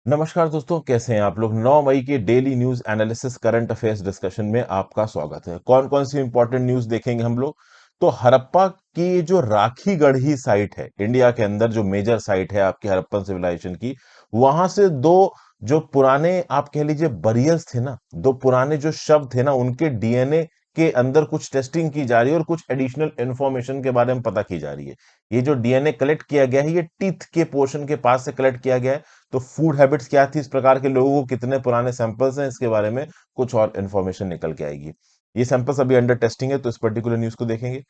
नमस्कार दोस्तों, कैसे हैं आप लोग। 9 मई के daily news analysis current affairs discussion में आपका स्वागत है। कौन कौन सी इंपॉर्टेंट न्यूज देखेंगे हम लोग। तो हड़प्पा की जो राखीगढ़ी साइट है, इंडिया के अंदर जो मेजर साइट है आपकी हड़प्पन सिविलाइजेशन की, वहां से दो जो पुराने आप कह लीजिए बरियर्स थे ना, दो पुराने जो शव थे ना, उनके डीएनए के अंदर कुछ टेस्टिंग की जा रही है और कुछ एडिशनल इंफॉर्मेशन के बारे में पता की जा रही है। ये जो डीएनए कलेक्ट किया गया है, ये टीथ के पोर्शन के पास से कलेक्ट किया गया है। तो फूड हैबिट्स क्या थी इस प्रकार के लोगों को, कितने पुराने सैंपल्स हैं, इसके बारे में कुछ और इन्फॉर्मेशन निकल के आएगी। ये सैंपल्स अभी अंडर टेस्टिंग है, तो इस पर्टिकुलर न्यूज को देखेंगे।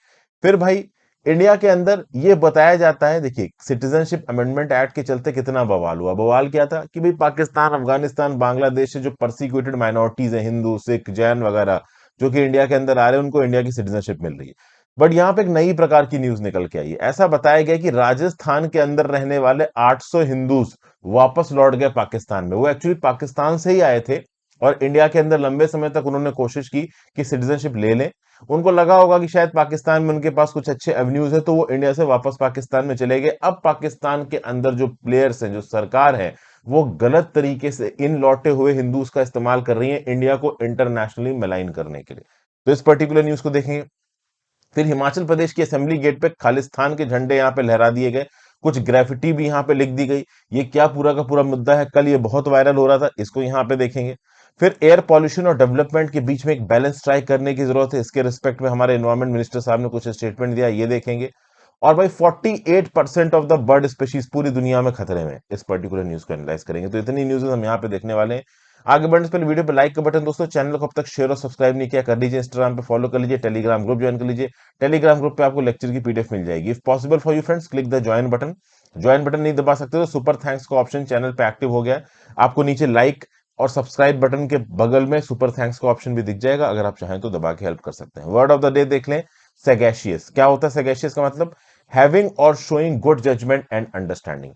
फिर भाई, इंडिया के अंदर ये बताया जाता है, देखिए सिटीजनशिप अमेंडमेंट एक्ट के चलते कितना बवाल हुआ। बवाल क्या था कि भाई पाकिस्तान, अफगानिस्तान, बांग्लादेश से जो परसिक्यूटेड माइनॉरिटीज हैं, हिंदू, सिख, जैन वगैरह, जो कि इंडिया के अंदर आ रहे हैं, उनको इंडिया की सिटीजनशिप मिल रही है। बट यहाँ पे एक नई प्रकार की न्यूज निकल के आई है। ऐसा बताया गया कि राजस्थान के अंदर रहने वाले 800 हिंदूज वापस लौट गए पाकिस्तान में। वो एक्चुअली पाकिस्तान से ही आए थे और इंडिया के अंदर लंबे समय तक उन्होंने कोशिश की कि सिटीजनशिप ले लें। उनको लगा होगा कि शायद पाकिस्तान में उनके पास कुछ अच्छे एवेन्यूज है, तो वो इंडिया से वापस पाकिस्तान में चले गए। अब पाकिस्तान के अंदर जो प्लेयर्स हैं, जो सरकार है, वो गलत तरीके से इन लौटे हुए हिंदूज का इस्तेमाल कर रही है इंडिया को इंटरनेशनली मिलाइन करने के लिए। तो इस पर्टिकुलर न्यूज को देखेंगे। फिर हिमाचल प्रदेश की असेंबली गेट पे खालिस्तान के झंडे यहाँ पे लहरा दिए गए, कुछ ग्राफिटी भी यहाँ पे लिख दी गई। ये क्या पूरा का पूरा मुद्दा है, कल ये बहुत वायरल हो रहा था, इसको यहाँ पे देखेंगे। फिर एयर पॉल्यूशन और डेवलपमेंट के बीच में एक बैलेंस स्ट्राइक करने की जरूरत है, इसके रिस्पेक्ट में हमारे एनवायरमेंट मिनिस्टर साहब ने कुछ स्टेटमेंट दिया, ये देखेंगे। और भाई 48% ऑफ द बर्ड स्पीशीज पूरी दुनिया में खतरे में, इस पर्टिकुलर न्यूज को एनालाइज करेंगे। तो इतनी न्यूज हम यहाँ पे देखने वाले हैं। आगे बढ़ने से पहले वीडियो पे लाइक का बटन, दोस्तों चैनल को अब तक शेयर और सब्सक्राइब नहीं किया, कर लीजिए। इंस्टाग्राम पे फॉलो कर लीजिए, टेलीग्राम ग्रुप ज्वाइन कर लीजिए। टेलीग्राम ग्रुप पे आपको लेक्चर की पीडीएफ मिल जाएगी। If possible for you friends, click the join button. Join button नहीं दबा सकते तो सुपर थैंक्स का ऑप्शन चैनल पे एक्टिव हो गया है। आपको नीचे लाइक और सब्सक्राइब बटन के बगल में सुपर थैंक्स का ऑप्शन भी दिख जाएगा, अगर आप चाहें तो दबा के हेल्प कर सकते हैं। वर्ड ऑफ द डे देख लें, सैगेशियस। क्या होता है सैगेशियस का मतलब? हैविंग और showing good judgement and understanding.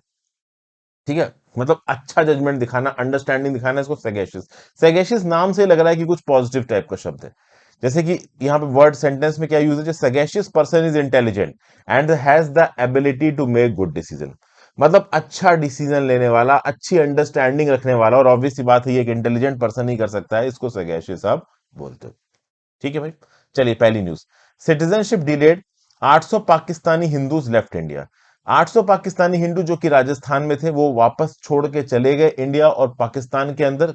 ठीक है, मतलब अच्छा जजमेंट दिखाना, अंडरस्टैंडिंग दिखाना, इसको सैगेशियस। सैगेशियस नाम से लग रहा है कि कुछ पॉजिटिव टाइप का शब्द है। जैसे कि यहाँ पे वर्ड सेंटेंस में क्या यूज है, sagacious person is intelligent and has the ability to make good decision. मतलब अच्छा डिसीजन लेने वाला, अच्छी अंडरस्टैंडिंग रखने वाला, और ऑब्वियस सी बात है ये एक इंटेलिजेंट पर्सन ही कर सकता है, इसको सैगेशियस आप बोलते हो। ठीक है भाई, चलिए पहली news. Citizenship delayed, 800 Pakistani Hindus left India. 800 Pakistani Hindu जो कि राजस्थान में थे, वो वापस छोड़ के चले गए इंडिया और पाकिस्तान के अंदर।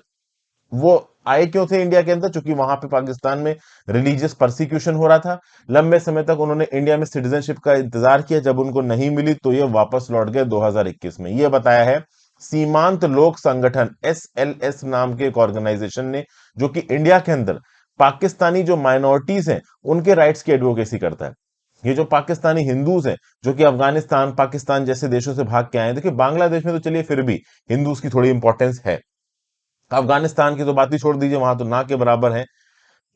वो आए क्यों थे इंडिया के अंदर? क्योंकि वहां पे पाकिस्तान में रिलीजियस परसिक्यूशन हो रहा था। लंबे समय तक उन्होंने इंडिया में सिटीजनशिप का इंतजार किया, जब उनको नहीं मिली तो ये वापस लौट गए 2021 में। ये बताया है सीमांत लोक संगठन, एसएलएस नाम के एक ऑर्गेनाइजेशन ने, जो कि इंडिया के अंदर पाकिस्तानी जो माइनॉरिटीज हैं उनके राइट्स की एडवोकेसी करता है। ये जो पाकिस्तानी हिंदूज हैं, जो कि अफगानिस्तान, पाकिस्तान जैसे देशों से भाग के आए हैं, देखिए बांग्लादेश में तो चलिए फिर भी हिंदूज की थोड़ी इंपॉर्टेंस है, अफगानिस्तान की तो बात ही छोड़ दीजिए, वहां तो ना के बराबर है।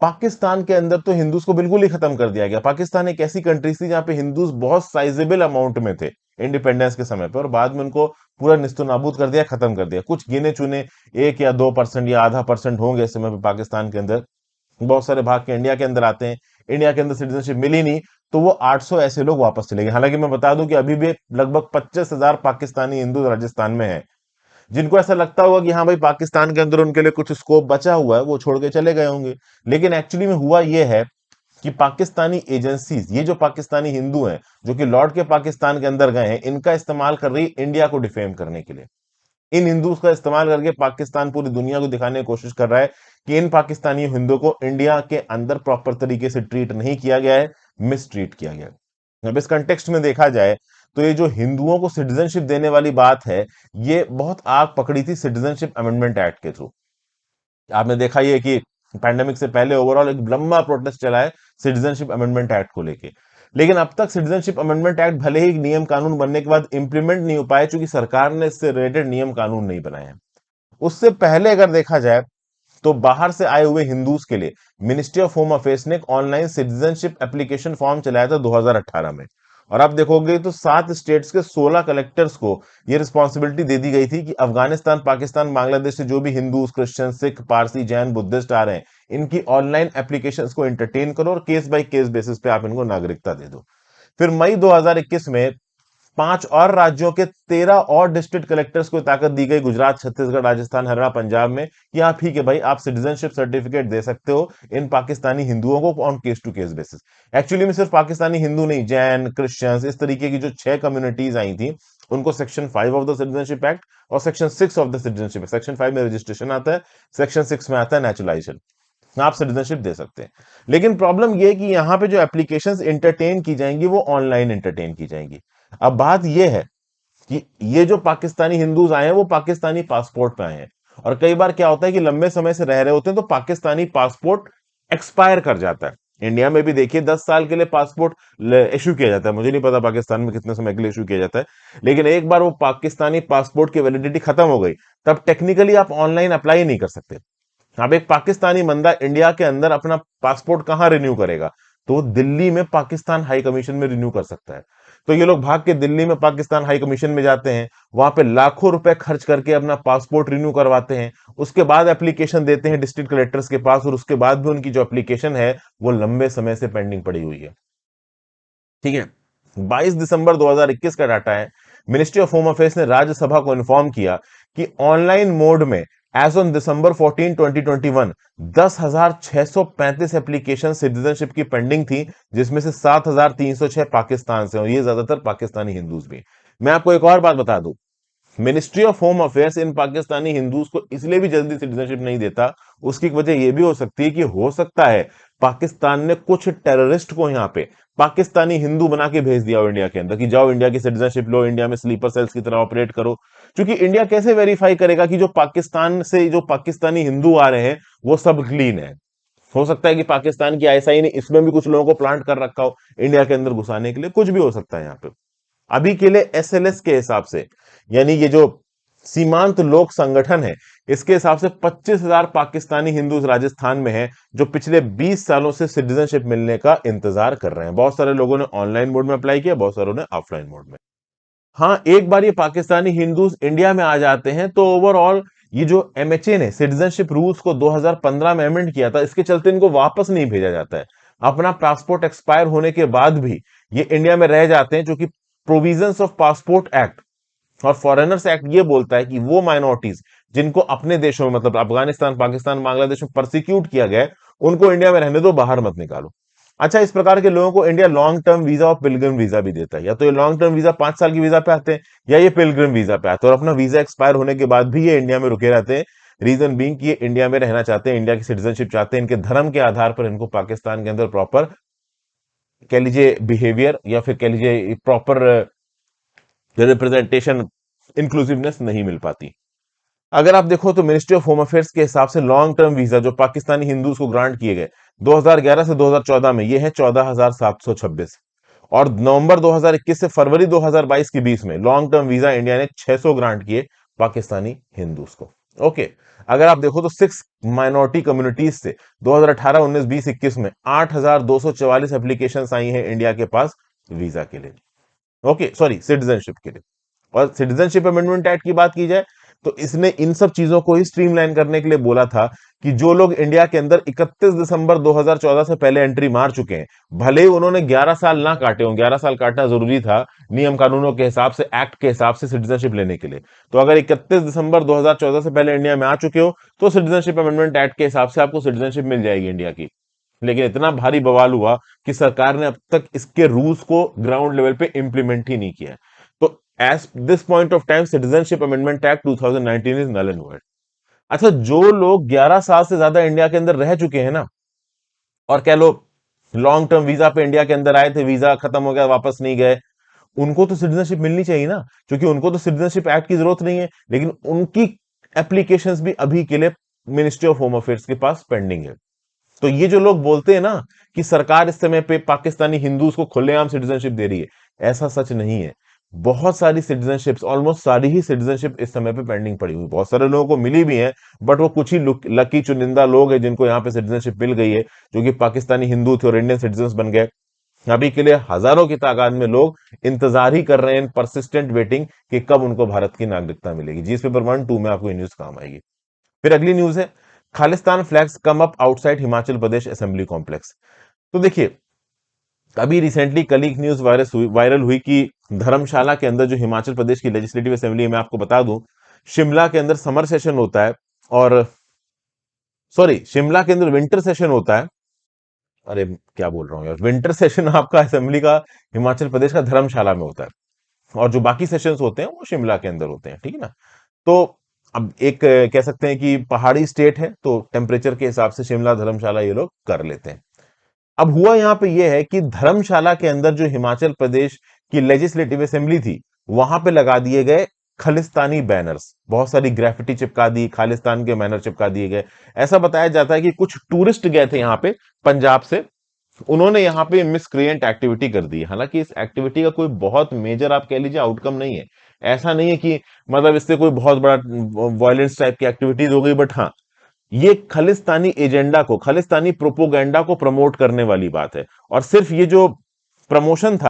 पाकिस्तान के अंदर तो हिंदूज को बिल्कुल ही खत्म कर दिया गया। पाकिस्तान एक ऐसी कंट्री थी जहां पे हिंदूज बहुत साइजेबल अमाउंट में थे इंडिपेंडेंस के समय पर, और बाद में उनको पूरा निस्तो नाबूद कर दिया, खत्म कर दिया। कुछ गिने चुने 1 या 2% या आधा परसेंट होंगे इस समय पे पाकिस्तान के अंदर, बहुत सारे भाग के इंडिया के अंदर आते हैं। इंडिया के अंदर सिटीजनशिप मिली नहीं, तो वो 800 ऐसे लोग वापस चले गए। हालांकि मैं बता दूं कि अभी भी लगभग 25,000 पाकिस्तानी हिंदू राजस्थान में है। जिनको ऐसा लगता होगा कि हाँ भाई पाकिस्तान के अंदर उनके लिए कुछ स्कोप बचा हुआ है, वो छोड़ के चले गए होंगे। लेकिन एक्चुअली में हुआ ये है कि पाकिस्तानी एजेंसीज, ये जो पाकिस्तानी हिंदू हैं जो कि लौट के पाकिस्तान के अंदर गए हैं, इनका इस्तेमाल कर रही है इंडिया को डिफेम करने के लिए। इन हिंदूज का इस्तेमाल करके पाकिस्तान पूरी दुनिया को दिखाने की कोशिश कर रहा है कि इन पाकिस्तानी हिंदुओं को इंडिया के अंदर प्रॉपर तरीके से ट्रीट नहीं किया गया है, मिसट्रीट किया गया है। अब इस कंटेक्स्ट में देखा जाए तो ये जो हिंदुओं को सिटीजनशिप देने वाली बात है, ये बहुत आग पकड़ी थी सिटीजनशिप अमेंडमेंट एक्ट के थ्रू। आपने देखा ये कि पैंडेमिक से पहले ओवरऑल एक लंबा प्रोटेस्ट चला है सिटीजनशिप अमेंडमेंट एक्ट को लेके। लेकिन अब तक सिटीजनशिप अमेंडमेंट एक्ट भले ही नियम कानून बनने के बाद इंप्लीमेंट नहीं हो पाए, क्योंकि सरकार ने इससे रिलेटेड नियम कानून नहीं बनाए हैं। उससे पहले अगर देखा जाए तो बाहर से आए हुए हिंदूज के लिए मिनिस्ट्री ऑफ होम अफेयर्स ने एक ऑनलाइन सिटीजनशिप एप्लीकेशन फॉर्म चलाया था 2018 में। और आप देखोगे तो 7 स्टेट्स के 16 कलेक्टर्स को यह रिस्पॉन्सिबिलिटी दे दी गई थी कि अफगानिस्तान, पाकिस्तान, बांग्लादेश से जो भी हिंदूज, क्रिश्चियन, सिख, पारसी, जैन, बुद्धिस्ट आ रहे हैं, इनकी ऑनलाइन एप्लीकेशंस को एंटरटेन करो और केस बाय केस बेसिस पे आप इनको नागरिकता दे दो। फिर मई 2021 में 5 और राज्यों के 13 और डिस्ट्रिक्ट कलेक्टर्स को ताकत दी गई, गुजरात, छत्तीसगढ़, राजस्थान, हरियाणा, पंजाब में, कि आप ठीक है भाई, आप सिटीजनशिप सर्टिफिकेट दे सकते हो इन पाकिस्तानी हिंदुओं को on case to case basis. Actually में सिर्फ पाकिस्तानी हिंदू नहीं, जैन, क्रिश्चियंस, इस तरीके की जो 6 कम्युनिटीज आई थी, उनको section 5 of the citizenship act और section 6 of the citizenship, section 5 में रजिस्ट्रेशन आता है, सेक्शन 6 में आता है नेचुरलाइजेशन, आप सिटीजनशिप दे सकते हैं। लेकिन प्रॉब्लम यह है कि यहां पे जो एप्लीकेशंस इंटरटेन की जाएंगी वो ऑनलाइन इंटरटेन की जाएंगी। अब बात यह है कि ये जो पाकिस्तानी हिंदूज आए हैं वो पाकिस्तानी पासपोर्ट पे आए हैं, और कई बार क्या होता है कि लंबे समय से रह रहे होते हैं तो पाकिस्तानी पासपोर्ट एक्सपायर कर जाता है। इंडिया में भी देखिए 10 साल के लिए पासपोर्ट इशू किया जाता है, मुझे नहीं पता पाकिस्तान में कितने समय के लिए इशू किया जाता है, लेकिन एक बार वो पाकिस्तानी पासपोर्ट की वैलिडिटी खत्म हो गई, तब टेक्निकली आप ऑनलाइन अप्लाई नहीं कर सकते। अब एक पाकिस्तानी बंदा इंडिया के अंदर अपना पासपोर्ट कहां रिन्यू करेगा? तो दिल्ली में पाकिस्तान हाई कमीशन में रिन्यू कर सकता है। तो ये लोग भाग के दिल्ली में पाकिस्तान हाई कमीशन में जाते हैं, वहां पे लाखों रुपए खर्च करके अपना पासपोर्ट रिन्यू करवाते हैं, उसके बाद एप्लीकेशन देते हैं डिस्ट्रिक्ट कलेक्टर्स के पास, और उसके बाद भी उनकी जो एप्लीकेशन है वो लंबे समय से पेंडिंग पड़ी हुई है। ठीक है, 22 दिसंबर 2021 का डाटा है। मिनिस्ट्री ऑफ होम अफेयर्स ने राज्यसभा को इन्फॉर्म किया कि ऑनलाइन मोड में एज ऑन दिसंबर 14, 2021 10,635 एप्लीकेशन सिटीजनशिप की पेंडिंग थी, जिसमें से 7,306 पाकिस्तान से, और ये ज्यादातर पाकिस्तानी हिंदूज भी। मैं आपको एक और बात बता दूं, ministry of home affairs in Pakistani Hindus को इसलिए भी जल्दी सिटीजनशिप नहीं देता, उसकी एक वजह यह भी हो सकती है कि हो सकता है पाकिस्तान ने कुछ टेररिस्ट को यहां पे पाकिस्तानी हिंदू बना के भेज दिया हो इंडिया के अंदर, कि जाओ इंडिया की सिटीजनशिप लो, इंडिया में स्लीपर सेल्स की तरह ऑपरेट करो। क्योंकि इंडिया कैसे वेरीफाई करेगा कि जो पाकिस्तान से जो पाकिस्तानी हिंदू आ रहे हैं वो सब क्लीन है? हो सकता है कि पाकिस्तान की आईएसआई ने इसमें भी कुछ लोगों को प्लांट कर रखा हो इंडिया के अंदर घुसाने के लिए, कुछ भी हो सकता है यहाँ पे। अभी के लिए एसएलएस के हिसाब से, यानी ये जो सीमांत लोक संगठन है, इसके हिसाब से 25,000 पाकिस्तानी हिंदू राजस्थान में हैं, जो पिछले 20 सालों से सिटीजनशिप मिलने का इंतजार कर रहे हैं। बहुत सारे लोगों ने ऑनलाइन मोड में अप्लाई किया, बहुत सारों ने ऑफलाइन मोड में। हाँ, एक बार ये पाकिस्तानी हिंदूज इंडिया में आ जाते हैं तो ओवरऑल ये जो एमएचए ने सिटीजनशिप रूल्स को 2015 में अमेंड किया था, इसके चलते इनको वापस नहीं भेजा जाता है। अपना पासपोर्ट एक्सपायर होने के बाद भी ये इंडिया में रह जाते हैं, जो कि प्रोविजंस ऑफ पासपोर्ट एक्ट और फॉरेनर्स एक्ट ये बोलता है कि वो माइनॉरिटीज जिनको अपने देशों में, मतलब अफगानिस्तान, पाकिस्तान, बांग्लादेश में परसिक्यूट किया गया है, उनको इंडिया में रहने दो, बाहर मत निकालो। अच्छा, इस प्रकार के लोगों को इंडिया लॉन्ग टर्म वीजा और पिलग्रिम वीजा भी देता है। या तो ये लॉन्ग टर्म वीजा 5 साल की वीजा पे आते हैं, या ये पिलग्रिम वीजा पे आते हैं, और अपना वीजा एक्सपायर होने के बाद भी ये इंडिया में रुके रहते हैं। रीजन बीइंग कि ये इंडिया में रहना चाहते हैं, इंडिया की सिटीजनशिप चाहते हैं, इनके धर्म के आधार पर इनको पाकिस्तान के अंदर प्रॉपर, कह लीजिए बिहेवियर, या फिर कह लीजिए प्रॉपर रिप्रेजेंटेशन, इंक्लूसिवनेस नहीं मिल पाती। अगर आप देखो तो मिनिस्ट्री ऑफ होम अफेयर्स के हिसाब से लॉन्ग टर्म वीजा जो पाकिस्तानी हिंदूज को ग्रांट किए गए 2011 से 2014 में, ये है 14,726, और नवंबर 2021 से फरवरी 2022 के बीच में लॉन्ग टर्म वीजा इंडिया ने 600 ग्रांट किए पाकिस्तानी हिंदूज को। ओके, अगर आप देखो तो 6 माइनॉरिटी कम्युनिटीज से 2018, 19, 20, 21 में 8,244 एप्लीकेशन आई हैं इंडिया के पास वीजा के लिए, ओके सॉरी, सिटीजनशिप के लिए। और सिटीजनशिप अमेंडमेंट एक्ट की बात की जाए तो इसने इन सब चीजों को ही स्ट्रीमलाइन करने के लिए बोला था कि जो लोग इंडिया के अंदर 31 दिसंबर 2014 से पहले एंट्री मार चुके हैं, भले ही उन्होंने 11 साल ना काटे हों, 11 साल काटना जरूरी था नियम कानूनों के हिसाब से, एक्ट के हिसाब से सिटीजनशिप लेने के लिए। तो अगर 31 दिसंबर 2014 से पहले इंडिया में आ चुके हो तो सिटीजनशिप अमेंडमेंट एक्ट के हिसाब से आपको सिटीजनशिप मिल जाएगी इंडिया की। लेकिन इतना भारी बवाल हुआ कि सरकार ने अब तक इसके रूल्स को ग्राउंड लेवल पे इंप्लीमेंट ही नहीं किया है। तो as this point of time citizenship amendment act 2019 is null and void. अच्छा, जो लोग 11 साल से ज्यादा इंडिया के अंदर रह चुके हैं ना, और कह लो लॉन्ग टर्म वीजा पे इंडिया के अंदर आए थे, वीजा खत्म हो गया, वापस नहीं गए, उनको तो सिटीजनशिप मिलनी चाहिए ना, क्योंकि उनको तो सिटीजनशिप एक्ट की जरूरत नहीं है, लेकिन उनकी एप्लीकेशंस भी अभी के लिए मिनिस्ट्री ऑफ होम अफेयर्स के पास पेंडिंग है। तो ये जो लोग बोलते हैं ना कि सरकार इस समय पे पाकिस्तानी हिंदूज को खुलेआम सिटीजनशिप दे रही है, ऐसा सच नहीं है। बहुत सारी सिटीजनशिप्स, ऑलमोस्ट सारी ही सिटीजनशिप इस समय पे पेंडिंग पड़ी हुई, बहुत सारे लोगों को मिली भी है, बट वो कुछ ही लकी चुनिंदा लोग हैं जिनको यहाँ पे सिटीजनशिप मिल गई है, जो कि पाकिस्तानी हिंदू थे और इंडियन सिटीजन बन गए। अभी के लिए हजारों की तादाद में लोग इंतजार ही कर रहे हैं, परसिस्टेंट वेटिंग, कि कब उनको भारत की नागरिकता मिलेगी। जीएस पेपर 1-2 में आपको ये न्यूज काम आएगी। फिर अगली न्यूज है, Khalistan flags come up outside Himachal Pradesh assembly complex. तो देखिए, अभी रिसेंटली कल एक न्यूज वायरल हुई कि धर्मशाला के अंदर जो हिमाचल प्रदेश की लेजिस्लेटिव असेंबली है, मैं आपको बता दूं, शिमला के अंदर समर सेशन होता है, और सॉरी, शिमला के अंदर विंटर सेशन होता है। अरे क्या बोल रहा हूँ यार, विंटर सेशन आपका असेंबली का हिमाचल प्रदेश का धर्मशाला में होता है, और जो बाकी सेशंस होते हैं वो शिमला के अंदर होते हैं, ठीक है ना। तो अब एक कह सकते हैं कि पहाड़ी स्टेट है, तो टेम्परेचर के हिसाब से शिमला धर्मशाला ये लोग कर लेते हैं। अब हुआ यहां पे ये है कि धर्मशाला के अंदर जो हिमाचल प्रदेश की लेजिस्लेटिव असेंबली थी, वहां पे लगा दिए गए खालिस्तानी बैनर्स, बहुत सारी ग्राफिटी चिपका दी, खालिस्तान के बैनर चिपका दिए गए। ऐसा बताया जाता है कि कुछ टूरिस्ट गए थे यहाँ पे पंजाब से, उन्होंने यहाँ पे मिसक्रिएंट एक्टिविटी कर दी। हालांकि इस एक्टिविटी का कोई बहुत मेजर आप कह लीजिए आउटकम नहीं है, ऐसा नहीं है कि मतलब इससे कोई बहुत बड़ा वायलेंस टाइप की एक्टिविटीज हो गई, बट हाँ, ये खालिस्तानी एजेंडा को, खालिस्तानी प्रोपोगेंडा को प्रमोट करने वाली बात है। और सिर्फ ये जो प्रमोशन था,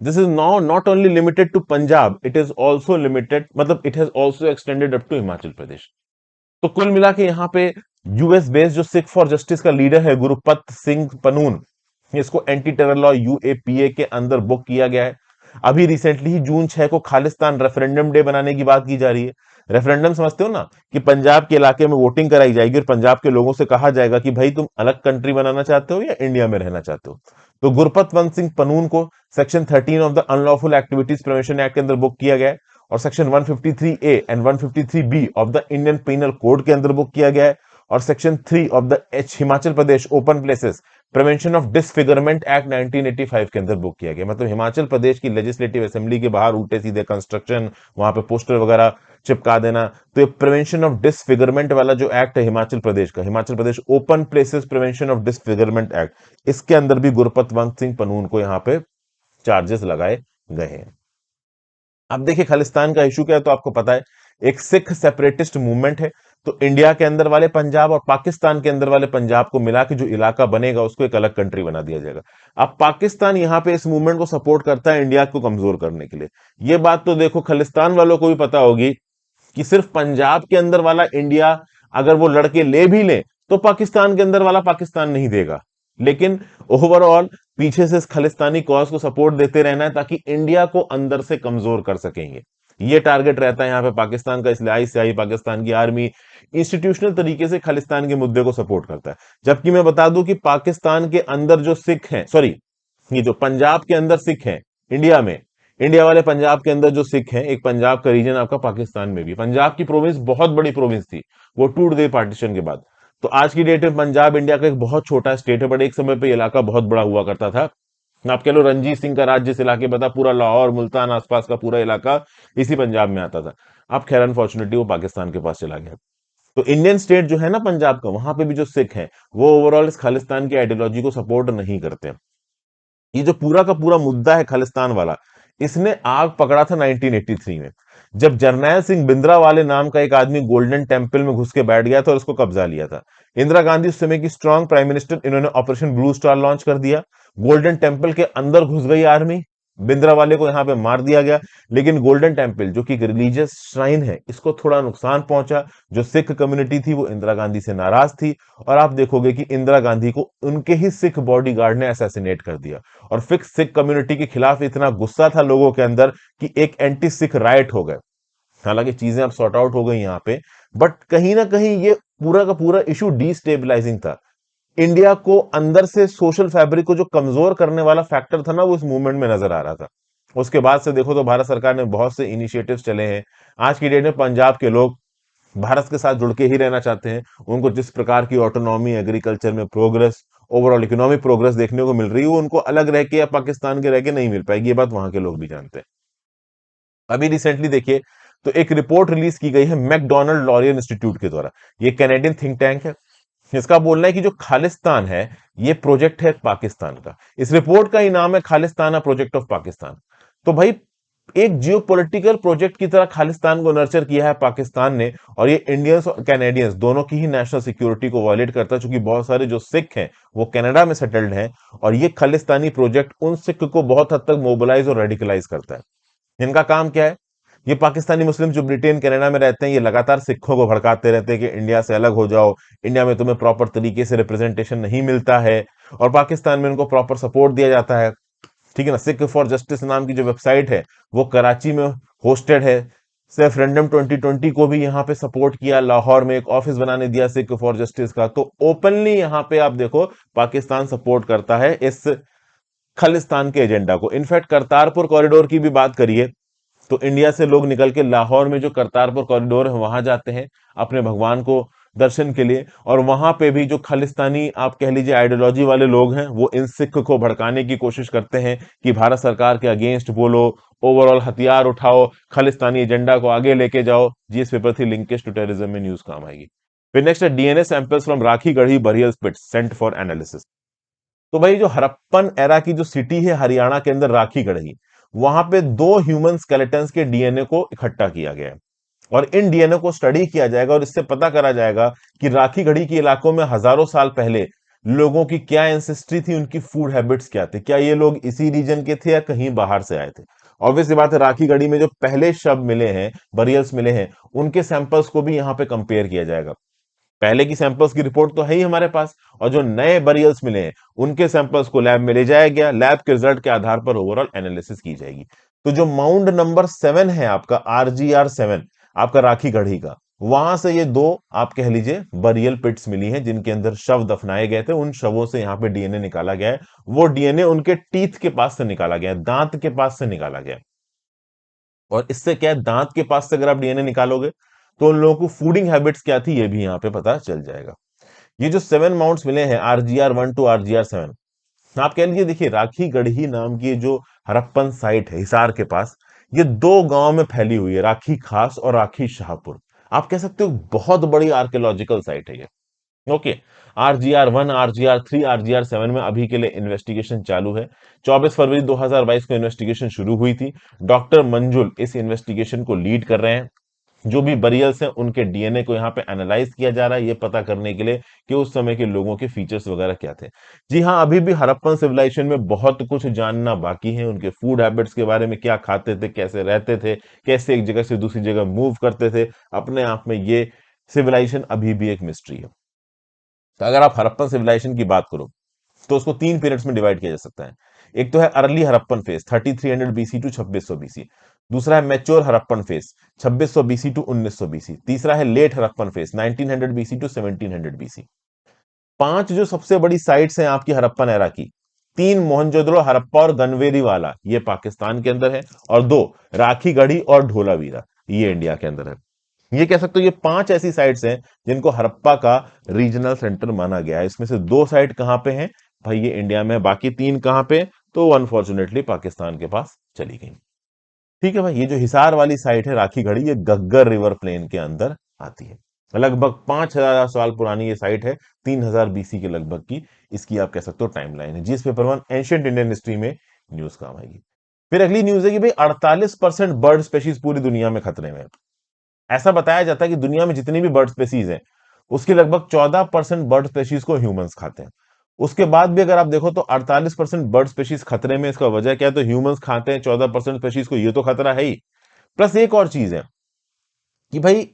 this is now not only limited to Punjab, it is also limited, मतलब it has also extended up to Himachal Pradesh. तो कुल मिला के यहाँ पे यूएस बेस्ड जो सिख फॉर जस्टिस का लीडर है गुरपत सिंह पनून, इसको एंटी टेरर लॉ यूएपीए के अंदर बुक किया गया है। अभी रिसेंटली ही जून 6 को खालिस्तान रेफरेंडम डे बनाने की बात की जा रही है। रेफरेंडम समझते हो ना, कि पंजाब के इलाके में वोटिंग कराई जाएगी और पंजाब के लोगों से कहा जाएगा कि भाई तुम अलग कंट्री बनाना चाहते हो या इंडिया में रहना चाहते हो। तो गुरपतवंत सिंह पनून को section 13 of the unlawful activities prevention act के अंदर बुक किया गया है, और section 153 A and 153 B of the Indian penal code के अंदर बुक किया गया है, और section 3 of the H Himachal Pradesh open places prevention of disfigurement act 1985 के अंदर बुक किया गया। मतलब हिमाचल प्रदेश की लेजिस्लेटिव असेंबली के बाहर उल्टे सीधे कंस्ट्रक्शन, वहां पे पोस्टर वगैरह चिपका देना। तो ये प्रिवेंशन ऑफ डिसफिगरमेंट वाला जो एक्ट है हिमाचल प्रदेश का, Himachal Pradesh open places prevention of disfigurement act, इसके अंदर भी गुरपतवंत सिंह पनून को यहाँ पे चार्जेस लगाए गए हैं। अब देखिए खालिस्तान का इशू क्या है, तो आपको पता है एक सिख सेपरेटिस्ट मूवमेंट है। तो इंडिया के अंदर वाले पंजाब और पाकिस्तान के अंदर वाले पंजाब को मिला के जो इलाका बनेगा उसको एक अलग कंट्री बना दिया जाएगा। अब पाकिस्तान यहां पे इस मूवमेंट को सपोर्ट करता है इंडिया को कमजोर करने के लिए। ये बात तो देखो खालिस्तान वालों को भी पता होगी कि सिर्फ पंजाब के अंदर वाला इंडिया अगर वो लड़के ले भी ले, तो पाकिस्तान के अंदर वाला पाकिस्तान नहीं देगा। लेकिन ओवरऑल पीछे से इस खालिस्तानी कॉज को सपोर्ट देते रहना है, ताकि इंडिया को अंदर से कमजोर कर सकेंगे। ये टारगेट रहता है यहाँ पे पाकिस्तान का, इसलिए आईसीआई पाकिस्तान की आर्मी इंस्टीट्यूशनल तरीके से खालिस्तान के मुद्दे को सपोर्ट करता है। जबकि मैं बता दूं कि पाकिस्तान के अंदर जो सिख हैं, सॉरी, ये जो पंजाब के अंदर सिख हैं इंडिया में, इंडिया वाले पंजाब के अंदर जो सिख हैं, एक पंजाब का रीजन आपका पाकिस्तान में भी, पंजाब की प्रोविंस बहुत बड़ी प्रोविंस थी, वो टूट गई पार्टीशन के बाद। तो आज की डेट में पंजाब इंडिया का एक बहुत छोटा स्टेट है, बट एक समय पे इलाका बहुत बड़ा हुआ करता था। आप कह लो रंजीत सिंह का राज्य जिस इलाके में था, पूरा लाहौर मुल्तान आसपास का पूरा इलाका इसी पंजाब में आता था। अब खैर अनफॉर्चुनेटली वो पाकिस्तान के पास चला गया। तो इंडियन स्टेट जो है ना पंजाब का, वहां पे भी जो सिख हैं वो ओवरऑल इस खालिस्तान की आइडियोलॉजी को सपोर्ट नहीं करते। ये जो पूरा का पूरा मुद्दा है खालिस्तान वाला, इसने आग पकड़ा था 1983 में, जब जरनैल सिंह भिंद्रावाले नाम का एक आदमी गोल्डन टेम्पल में घुस के बैठ गया था और उसको कब्जा लिया था। इंदिरा गांधी उस समय की स्ट्रांग प्राइम मिनिस्टर, इन्होंने ऑपरेशन ब्लू स्टार लॉन्च कर दिया। गोल्डन टेम्पल के अंदर घुस गई आर्मी, भिंद्रावाले को यहां पे मार दिया गया। लेकिन गोल्डन टेम्पल जो कि एक रिलीजियस श्राइन है, इसको थोड़ा नुकसान पहुंचा। जो सिख कम्युनिटी थी वो इंदिरा गांधी से नाराज थी, और आप देखोगे कि इंदिरा गांधी को उनके ही सिख बॉडीगार्ड ने असैसिनेट कर दिया। और फिक्स सिख कम्युनिटी के खिलाफ इतना गुस्सा था लोगों के अंदर कि एक एंटी सिख राइट हो गए। हालांकि चीजें अब सॉर्ट आउट हो गई यहाँ पे, बट कहीं ना कहीं ये पूरा का पूरा इशू डिस्टेबलाइजिंग था। इंडिया को अंदर से सोशल फैब्रिक को जो कमजोर करने वाला फैक्टर था ना, वो इस मूवमेंट में नजर आ रहा था। उसके बाद से देखो तो भारत सरकार ने बहुत से इनिशिएटिव्स चले हैं। आज की डेट में पंजाब के लोग भारत के साथ जुड़ के ही रहना चाहते हैं। उनको जिस प्रकार की ऑटोनॉमी, एग्रीकल्चर में प्रोग्रेस, ओवरऑल इकोनॉमिक प्रोग्रेस देखने को मिल रही है, वो उनको अलग रह के या पाकिस्तान के रह के नहीं मिल पाएगी। ये बात वहां के लोग भी जानते हैं। अभी रिसेंटली देखिए तो एक रिपोर्ट रिलीज की गई है मैकडोनल्ड लॉरियल इंस्टीट्यूट के द्वारा। ये कैनेडियन थिंक टैंक है। इसका बोलना है कि जो खालिस्तान है ये प्रोजेक्ट है पाकिस्तान का। इस रिपोर्ट का ही नाम है खालिस्ताना प्रोजेक्ट ऑफ पाकिस्तान। तो भाई एक जियोपॉलिटिकल प्रोजेक्ट की तरह खालिस्तान को नर्चर किया है पाकिस्तान ने, और ये इंडियंस और कैनेडियंस दोनों की ही नेशनल सिक्योरिटी को वायलेट करता है, क्योंकि बहुत सारे जो सिख हैं वो कनाडा में सेटल्ड हैं, और ये खालिस्तानी प्रोजेक्ट उन सिख को बहुत हद तक मोबिलाइज और रेडिकलाइज करता है। इनका काम क्या है? ये पाकिस्तानी मुस्लिम जो ब्रिटेन कनाडा में रहते हैं, ये लगातार सिखों को भड़काते रहते हैं कि इंडिया से अलग हो जाओ, इंडिया में तुम्हें प्रॉपर तरीके से रिप्रेजेंटेशन नहीं मिलता है, और पाकिस्तान में उनको प्रॉपर सपोर्ट दिया जाता है। ठीक है ना। सिख फॉर जस्टिस नाम की जो वेबसाइट है वो कराची में होस्टेड है। रेफरेंडम 2020 को भी यहाँ पे सपोर्ट किया, लाहौर में एक ऑफिस बनाने दिया सिख फॉर जस्टिस का। तो ओपनली यहाँ पे आप देखो पाकिस्तान सपोर्ट करता है इस खालिस्तान के एजेंडा को। इनफैक्ट करतारपुर कॉरिडोर की भी बात करिए तो इंडिया से लोग निकल के लाहौर में जो करतारपुर कॉरिडोर है वहां जाते हैं अपने भगवान को दर्शन के लिए। और वहां पे भी जो खालिस्तानी आप कह लीजिए आइडियोलॉजी वाले लोग हैं वो इन सिख को भड़काने की कोशिश करते हैं कि भारत सरकार के अगेंस्ट बोलो, ओवरऑल हथियार उठाओ, खालिस्तानी एजेंडा को आगे लेके जाओ। GS paper three linkage to terrorism में न्यूज काम आएगी। फिर नेक्स्ट है DNA samples from Rakhi Garhi burial pits sent for analysis. तो भाई जो हड़प्पन एरा की जो सिटी है हरियाणा के अंदर राखी गढ़ी, वहां पे दो ह्यूमन स्केलेटन्स के डीएनए को इकट्ठा किया गया है और इन डीएनए को स्टडी किया जाएगा और इससे पता करा जाएगा कि राखी गढ़ी के इलाकों में हजारों साल पहले लोगों की क्या एंसेस्ट्री थी, उनकी फूड हैबिट्स क्या थे, क्या ये लोग इसी रीजन के थे या कहीं बाहर से आए थे। ऑब्वियसली बात है राखी गढ़ी में जो पहले शव मिले हैं, बरियल्स मिले हैं, उनके सैंपल्स को भी यहां पे कंपेयर किया जाएगा। पहले की सैंपल्स की रिपोर्ट तो है ही हमारे पास, और जो नए बरियल्स मिले हैं उनके सैंपल्स को लैब में ले जाया गया, लैब के रिजल्ट के आधार पर ओवरऑल एनालिसिस की जाएगी। तो जो माउंड नंबर 7 है आपका RGR 7 आपका राखी गढ़ी का, वहां से ये दो आप कह लीजिए बरियल पिट्स मिली हैं जिनके अंदर शव दफनाए गए थे। उन शवों से यहाँ पे डीएनए निकाला गया है। वो डीएनए उनके टीथ के पास से निकाला गया है, दांत के पास से निकाला गया है। और इससे क्या है, दांत के पास से अगर आप डीएनए निकालोगे तो उन लोगों को फूडिंग हैबिट्स क्या थी ये भी यहाँ पे पता चल जाएगा। ये जो 7 माउंट्स मिले हैं RGR 1 टू RGR 7, आप कह लीजिए देखिए राखी गढ़ी नाम की जो हड़प्पन साइट है हिसार के पास, ये दो गांव में फैली हुई है, राखी खास और राखी शाहपुर। आप कह सकते हो बहुत बड़ी आर्कियोलॉजिकल साइट है ये। ओके। RGR 1, RGR 3, RGR 7 में अभी के लिए इन्वेस्टिगेशन चालू है। 24 फरवरी 2022 को इन्वेस्टिगेशन शुरू हुई थी। डॉक्टर मंजुल इस इन्वेस्टिगेशन को लीड कर रहे हैं। जो भी बरियल्स हैं उनके डीएनए को यहाँ पे एनालाइज किया जा रहा है ये पता करने के लिए कि उस समय के लोगों के फीचर्स वगैरह क्या थे। जी हाँ, अभी भी हड़प्पन सिविलाइजेशन में बहुत कुछ जानना बाकी है। उनके फूड हैबिट्स के बारे में, क्या खाते थे, कैसे रहते थे, कैसे एक जगह से दूसरी जगह मूव करते थे, अपने आप में ये सिविलाइजेशन अभी भी एक मिस्ट्री है। तो अगर आप हड़प्पन सिविलाइजेशन की बात करो तो उसको 3 पीरियड्स में डिवाइड किया जा सकता है। एक तो है early Harappan phase 3300 BC to 2600 BC. दूसरा है mature Harappan phase 2600 BC to 1900 BC. तीसरा है late Harappan phase 1900 BC to 1700 BC. पांच जो सबसे बड़ी साइट्स हैं आपकी हड़प्पन एरा की, तीन मोहनजोदड़ो हड़प्पा और गनवेरी वाला ये पाकिस्तान के अंदर है, और दो राखी गढ़ी और ढोलावीरा ये इंडिया के अंदर है। ये कह सकते हो ये पांच ऐसी साइट्स हैं जिनको हड़प्पा का रीजनल सेंटर माना गया है। इसमें से दो साइट कहां पे हैं भाई, ये इंडिया में है। बाकी तीन कहां पे, तो अनफॉर्चुनेटली पाकिस्तान के पास चली गई। ठीक है भाई, ये जो हिसार वाली साइट है राखी गढ़ी, ये गग्गर रिवर प्लेन के अंदर आती है। लगभग 5,000 साल पुरानी ये साइट है, 3000 बीसी के लगभग की इसकी आप कह सकते हो टाइमलाइन है। GS paper 1 ancient Indian history में न्यूज काम आएगी। फिर अगली न्यूज है कि भाई 48% बर्ड स्पेशीज पूरी दुनिया में खतरे में है। ऐसा बताया जाता है कि दुनिया में जितनी भी बर्ड स्पेसीज हैं उसके लगभग 14% बर्ड स्पेशीज को ह्यूमंस खाते हैं। उसके बाद भी अगर आप देखो तो 48% बर्ड स्पेशीज खतरे में। इसका वजह क्या है, तो ह्यूमंस खाते हैं 14% स्पेशीज को, ये तो खतरा है ही। प्लस एक और चीज है कि भाई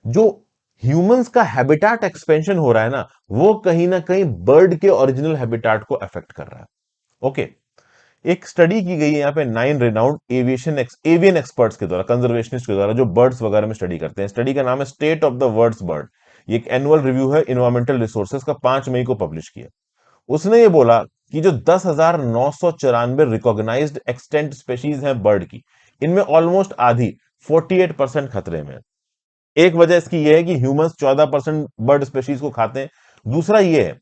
जो ह्यूमंस का हैबिटाट एक्सपेंशन हो रहा है ना, वो कहीं ना कहीं बर्ड के ओरिजिनल हैबिटाट को अफेक्ट कर रहा है। ओके। एक स्टडी की गई है यहाँ पे 9 रिनाउंड एवियन एक्सपर्ट्स के द्वारा, कंजर्वेशनिस्ट के द्वारा, जो बर्ड्स वगैरह में स्टडी करते हैं। स्टडी का नाम है state of the words bird. ये एक एनुअल रिव्यू है इन्वायरमेंटल रिसोर्सेज का, 5 मई को पब्लिश किया। उसने ये बोला कि जो 10,994 रिकॉग्नाइज्ड एक्सटेंट स्पेशीज हैं बर्ड की, इनमें ऑलमोस्ट आधी 48% खतरे में है। एक वजह इसकी यह है कि ह्यूमंस 14% बर्ड स्पेशीज को खाते हैं। दूसरा यह है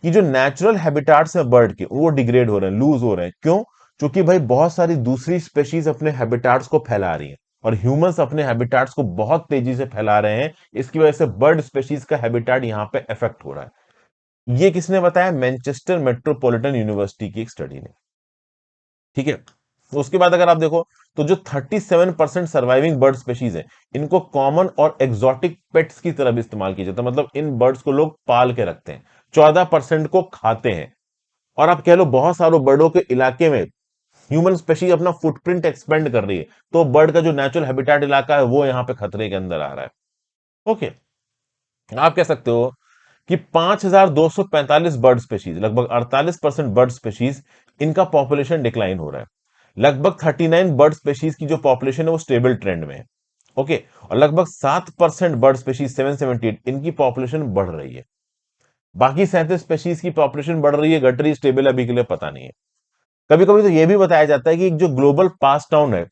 कि जो नेचुरल हैबिटाट्स हैं बर्ड के वो डिग्रेड हो रहे हैं, लूज हो रहे हैं। क्यों? क्योंकि भाई बहुत सारी दूसरी स्पेशीज अपने हैबिटाट्स को फैला रही हैं और ह्यूमंस अपने हैबिटाट्स को बहुत तेजी से फैला रहे हैं। इसकी वजह से बर्ड स्पेशीज का हैबिटाट यहां पे इफेक्ट हो रहा है। ये किसने बताया? मैनचेस्टर मेट्रोपॉलिटन यूनिवर्सिटी की एक स्टडी ने। ठीक है। तो उसके बाद अगर आप देखो तो जो 37% सर्वाइविंग बर्ड स्पेशीज है, इनको कॉमन और एक्सोटिक पेट्स की तरह भी इस्तेमाल किया जाता है। मतलब इन बर्ड्स को लोग पाल के रखते हैं। 14% को खाते हैं। और आप कह लो बहुत सारे बर्डों के इलाके में ह्यूमन स्पेशीज अपना फुटप्रिंट एक्सपेंड कर रही है, तो बर्ड का जो नेचुरल हैबिटेट इलाका है वो यहां पे खतरे के अंदर आ रहा है। ओके। आप कह सकते हो कि 5,245 बर्ड स्पेशीज, लगभग 48% बर्ड स्पेशीज इनका पॉपुलेशन डिक्लाइन हो रहा है। लगभग 39 बर्ड स्पेशीज की जो पॉपुलेशन है वो स्टेबल ट्रेंड में है। ओके, और लगभग 7% बर्ड स्पेशीज 778 इनकी पॉपुलेशन बढ़ रही है। बाकी 37 स्पेशीज की पॉपुलेशन बढ़ रही है, घट रही, स्टेबल अभी के लिए पता नहीं है। कभी कभी तो यह भी बताया जाता है कि एक जो ग्लोबल पास डाउन है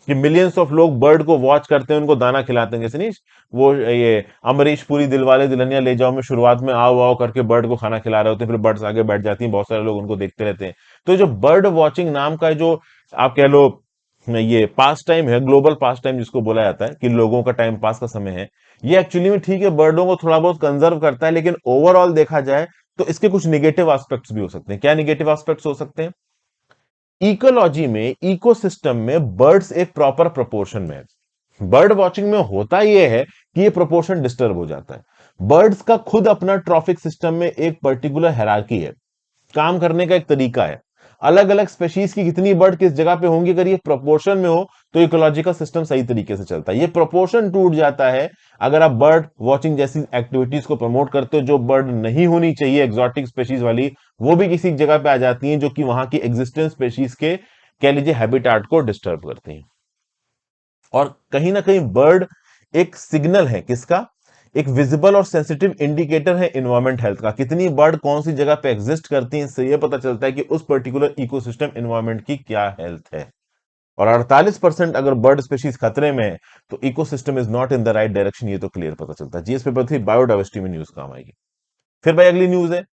कि मिलियंस ऑफ लोग बर्ड को वॉच करते हैं, उनको दाना खिलाते हैं, जैसे नहीं वो ये अमरीश पुरी दिलवाले दुल्हनिया ले जाओ में शुरुआत में आओ आओ करके बर्ड को खाना खिला रहे होते हैं, फिर बर्ड्स आगे बैठ जाती हैं, बहुत सारे लोग उनको देखते रहते हैं। तो जो बर्ड वॉचिंग नाम का जो आप कह लो ये पास टाइम है, ग्लोबल पास टाइम जिसको बोला जाता है कि लोगों का टाइम पास का समय है, ये एक्चुअली में ठीक है, बर्डों को थोड़ा बहुत कंजर्व करता है, लेकिन ओवरऑल देखा जाए तो इसके कुछ निगेटिव एस्पेक्ट्स भी हो सकते हैं। क्या निगेटिव एस्पेक्ट्स हो सकते हैं? इकोलॉजी में, इकोसिस्टम में बर्ड्स एक प्रॉपर प्रोपोर्शन में है। बर्ड वॉचिंग में होता यह है कि ये प्रोपोर्शन डिस्टर्ब हो जाता है। बर्ड्स का खुद अपना ट्रॉफिक सिस्टम में एक पर्टिकुलर हायरार्की है, काम करने का एक तरीका है। अलग अलग स्पेशीज की कितनी बर्ड किस जगह पे होंगी, अगर ये प्रोपोर्शन में हो तो इकोलॉजिकल सिस्टम सही तरीके से चलता है। ये प्रोपोर्शन टूट जाता है अगर आप बर्ड वॉचिंग जैसी एक्टिविटीज को प्रमोट करते हो। जो बर्ड नहीं होनी चाहिए एक्सोटिक स्पेशीज वाली, वो भी किसी जगह पे आ जाती हैं जो कि वहां की एग्जिस्टेंस स्पेशीज के कह लीजिए हैबिटाट को डिस्टर्ब करती हैं। और कहीं ना कहीं बर्ड एक सिग्नल है किसका, एक विजिबल और सेंसिटिव इंडिकेटर है इन्वायरमेंट हेल्थ का। कितनी बर्ड कौन सी जगह पे एग्जिस्ट करती हैं, इससे यह पता चलता है कि उस पर्टिकुलर इकोसिस्टम इन्वायरमेंट की क्या हेल्थ है। और 48% अगर बर्ड स्पीशीज खतरे में है तो ecosystem is not in the right direction, ये तो क्लियर पता चलता है। जीएस पेपर 3 बायोडाइवर्सिटी में न्यूज काम आएगी। फिर भाई अगली न्यूज है,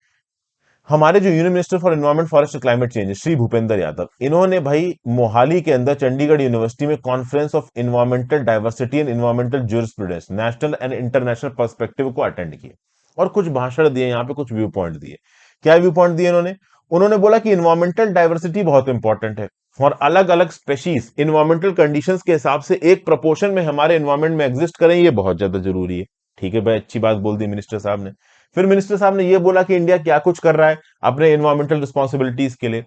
हमारे जो union minister for environment forest और क्लाइमेट चेंज श्री भूपेंद्र यादव, इन्होंने भाई मोहाली के अंदर चंडीगढ़ यूनिवर्सिटी में conference of environmental diversity and environmental jurisprudence national and international perspective को अटेंड किए और कुछ भाषण दिए, यहाँ पे कुछ व्यू पॉइंट दिए। क्या व्यू पॉइंट दिए इन्होंने? उन्होंने बोला कि इन्वायरमेंटल डाइवर्सिटी बहुत इंपॉर्टेंट है और अलग अलग स्पेशीज इन्वायरमेंटल कंडीशंस के हिसाब से एक प्रोपोर्शन में हमारे एनवायरमेंट में एग्जिस्ट करें, ये बहुत ज्यादा जरूरी है। ठीक है भाई, अच्छी बात बोल दी मिनिस्टर साहब ने। फिर मिनिस्टर साहब ने यह बोला कि इंडिया क्या कुछ कर रहा है अपने एनवायरमेंटल रिस्पॉन्सिबिलिटीज के लिए।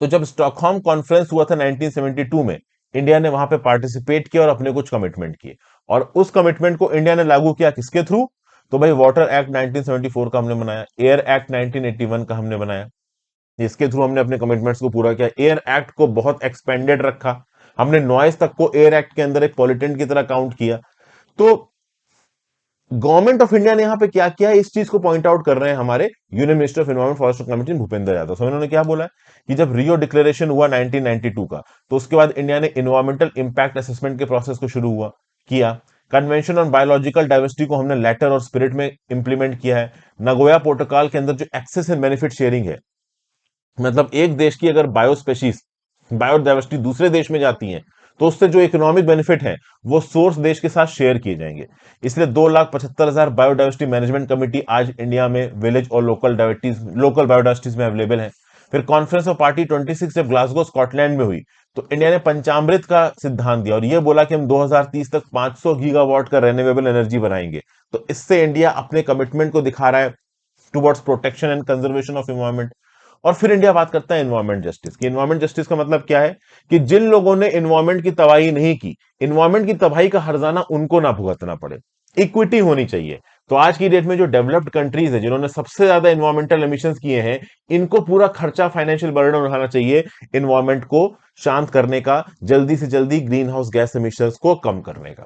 तो जब स्टॉकहोम कॉन्फ्रेंस हुआ था 1972 में, इंडिया ने वहां पे पार्टिसिपेट किया और अपने कुछ कमिटमेंट किए, और उस कमिटमेंट को इंडिया ने लागू किया किसके थ्रू? तो भाई वाटर एक्ट 1974 का हमने बनाया, एयर एक्ट 1981 का हमने बनाया, इसके थ्रू हमने अपने कमिटमेंट्स को पूरा किया। एयर एक्ट को बहुत एक्सपेंडेड रखा, हमने नॉइस तक को एयर एक्ट के अंदर एक पॉलिटेंट की तरह काउंट किया। तो गवर्नमेंट ऑफ इंडिया ने यहां पे क्या किया, इस चीज को पॉइंट आउट कर रहे हैं हमारे union minister of environment forest और क्लाइमेट चेंज भूपेंद्र यादव। तो इन्होंने क्या बोला कि जब रियो डिक्लेरेशन हुआ 1992 का, तो उसके बाद इंडिया ने एनवायरमेंटल इंपैक्ट असेसमेंट के प्रोसेस को शुरू हुआ किया। कन्वेंशन ऑन बायोलॉजिकल डाइवर्सिटी को हमने लेटर और स्पिरिट में इंप्लीमेंट किया है। नगोया प्रोटोकॉल के अंदर जो एक्सेस एंड बेनिफिट शेयरिंग है, मतलब एक देश की अगर बायोस्पेशीज बायोडाइवर्सिटी दूसरे देश में जाती है तो उससे जो इकोनॉमिक बेनिफिट है वो सोर्स देश के साथ शेयर किए जाएंगे। इसलिए 2,75,000 बायोडाइवर्सिटी मैनेजमेंट कमेटी आज इंडिया में विलेज और लोकल बायोडाइवर्सिटीज में अवेलेबल है। फिर कॉन्फ्रेंस ऑफ पार्टी 26 जब ग्लासगो स्कॉटलैंड में हुई तो इंडिया ने पंचामृत का सिद्धांत दिया और यह बोला कि हम 2030 तक 500 गीगावाट का रेन्यूएबल एनर्जी बनाएंगे। तो इससे इंडिया अपने कमिटमेंट को दिखा रहा है towards protection and conservation of environment. और फिर इंडिया बात करता है एनवायरमेंट जस्टिस की। एनवायरमेंट जस्टिस का मतलब क्या है कि जिन लोगों ने एनवायरमेंट की तबाही नहीं की, एनवायरमेंट की तबाही का हर्जाना उनको ना भुगतना पड़े। इक्विटी होनी चाहिए। तो आज की डेट में जो डेवलप्ड कंट्रीज है जिन्होंने सबसे ज्यादा एनवायरमेंटल एमिशंस किए हैं, इनको पूरा खर्चा फाइनेंशियल बर्डन उठाना चाहिए एनवायरमेंट को शांत करने का, जल्दी से जल्दी ग्रीन हाउस गैस एमिशंस को कम करने का।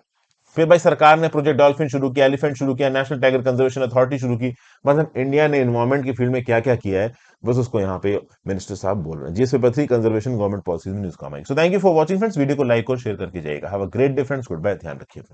फिर भाई सरकार ने प्रोजेक्ट डॉल्फिन शुरू किया, एलिफेंट शुरू किया, नेशनल टाइगर कंजर्वेशन अथॉरिटी शुरू की। मतलब इंडिया ने एनवायरमेंट की फील्ड में क्या क्या किया है, बस उसको यहाँ पे मिनिस्टर साहब बोल रहे हैं। GS paper 3 conservation government policies में न्यूज काम आएगी। So thank you for watching friends, video को लाइक और शेयर करके जाइएगा। Have a great day friends, goodbye, ध्यान रखिए।